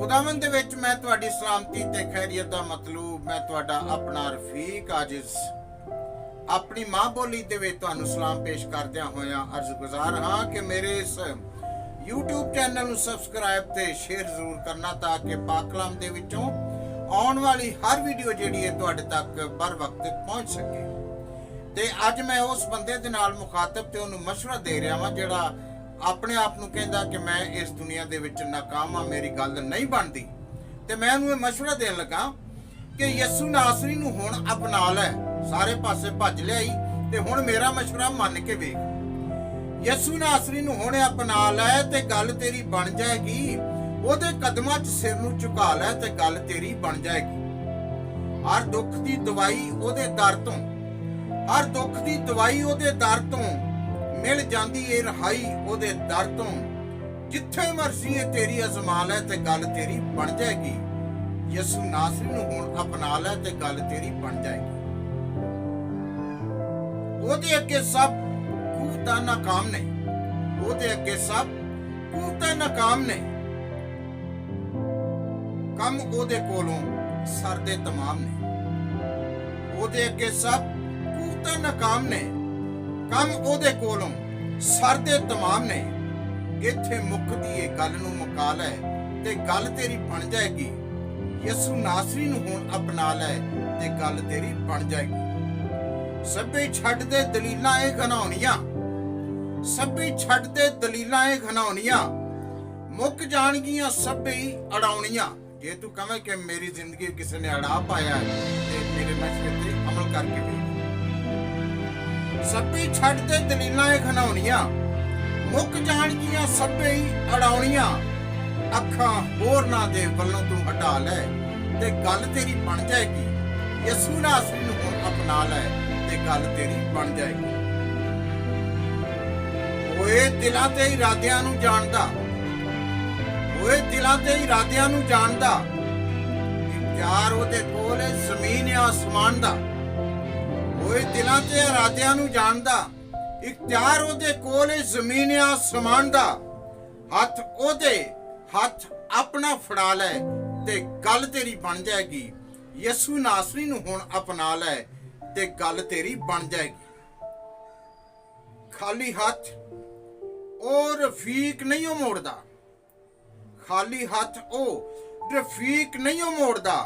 खुदावंद दे विच मैं तुहाडी सलामती ते खैरियत दा मतलूब मैं तुहाडा अपना रफीक आजिज अपनी मां बोली दे विच तुहानू सलाम पेश करदियां होया अर्ज गुजार हां कि मेरे इस YouTube चैनल नू सबसक्राइब ते शेयर जरूर करना ताकि पाक कलाम दे विचों आउण वाली हर वीडियो जिहड़ी है तुहाडे तक बर वक्त पहुंच सके। ते अज मैं उस बंदे दे नाल मुखातब ते उहनू मशवरा दे रहा वां जिहड़ा अपने आप नू कहंदा कि मैं इस दुनिया दे विच नाकाम हां, मेरी गल नहीं बनदी। ते मैं उहनू मशवरा देण लगा कि यसू नासरी नू हुण अपना लै। सारे पासे भज लिआई ते हुण मेरा मशवरा मन के वेख। यसू नासरी नू हुण अपना लै ते गल तेरी बन जाएगी। ओहदे कदमां 'च सिर नू झुका लै ते गल तेरी बन जाएगी। हर दुख दी दवाई ओहदे दर तों, हर दुख दी दवाई ओहदे दर तों मिल जांदी है, रहाई ओहदे दर तों। जिथे मर्जी है तेरी अजमा लै ते गल तेरी बन जाएगी। यसू नासरी नू हुण अपना लै ते गल तेरी बन जाएगी। ओहदे अगे सब कुवतां नाकाम ने, ओहदे अगे सब कुवतां नाकाम ने। कम ओहदे कोलों सरदे तमाम ने, ओहदे अगे सब कुवतां नाकाम ने। कम ओहदे कोलों सरदे तमाम ने। इत्थे मुकदी ए गल नू मुका लै ते गल तेरी बन जाएगी। यसू नासरी नू हुण अपना लै ते गल तेरी बन जाएगी। सभे छड्ड दे दलीलां ए घनौनियां, सभे छड्ड दे दलीलां ए घनौनियां। मुक जाणगियां सभे अड़ाउणियां। जे तू कहे कि मेरी जिंदगी किसी ने अड़ा पाया है ते मेरे मशवरे ते अमल करके देख। सभे छड्ड दे दलीलां ए घनौनियां, मुक जाणगियां सभे अड़ाउणियां। अखां होरनां दे वल्लों तू हटा लै ते गल तेरी बन जाएगी। यसू नासरी नू हुण अपना लै ते गल तेरी बन जाएगी। ओए दिलां ते इरादियां नू जाणदा, ओए दिलां ते इरादियां नू जाणदा। इख्तियार ओहदे कोल है ज़मीन या आसमान दा। ओए दिलां ते इरादियां नू जाणदा। इख्तियार ओहदे कोल है ज़मीन या आसमान दा। हथ ओहदे हथ अपना फड़ा लै ते गल तेरी बन जाएगी। यसू नासरी नू हुण अपना लै ते गल तेरी बन जाएगी। खाली हथ ओ रफीक नहीं हो मोड़दा, खाली हथ ओ रफीक नहीं हो मोड़दा।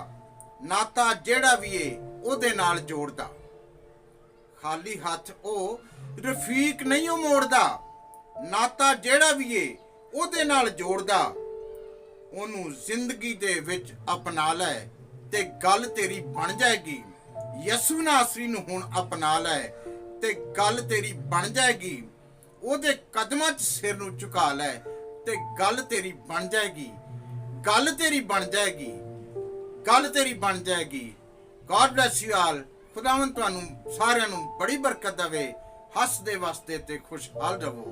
नाता जेड़ा भी है ओहदे नाल जोड़दा। खाली हथ ओ रफीक नहीं हो मोड़दा। नाता जेड़ा भी है ओहदे नाल जोड़दा। ओनू जिंदगी दे विच अपना लै ते गल तेरी बन जाएगी। यसू नासरी नू हुण अपना लै ते गल तेरी बन जाएगी। ओहदे कदमां 'च सिर नू झुका लै ते गल तेरी बन जाएगी। गल तेरी बन जाएगी। गल तेरी बन जाएगी। God bless you all. खुदावंद तुहानू सारिआं नू बड़ी बरकत देवे। हसदे वसदे ते खुशहाल रहो।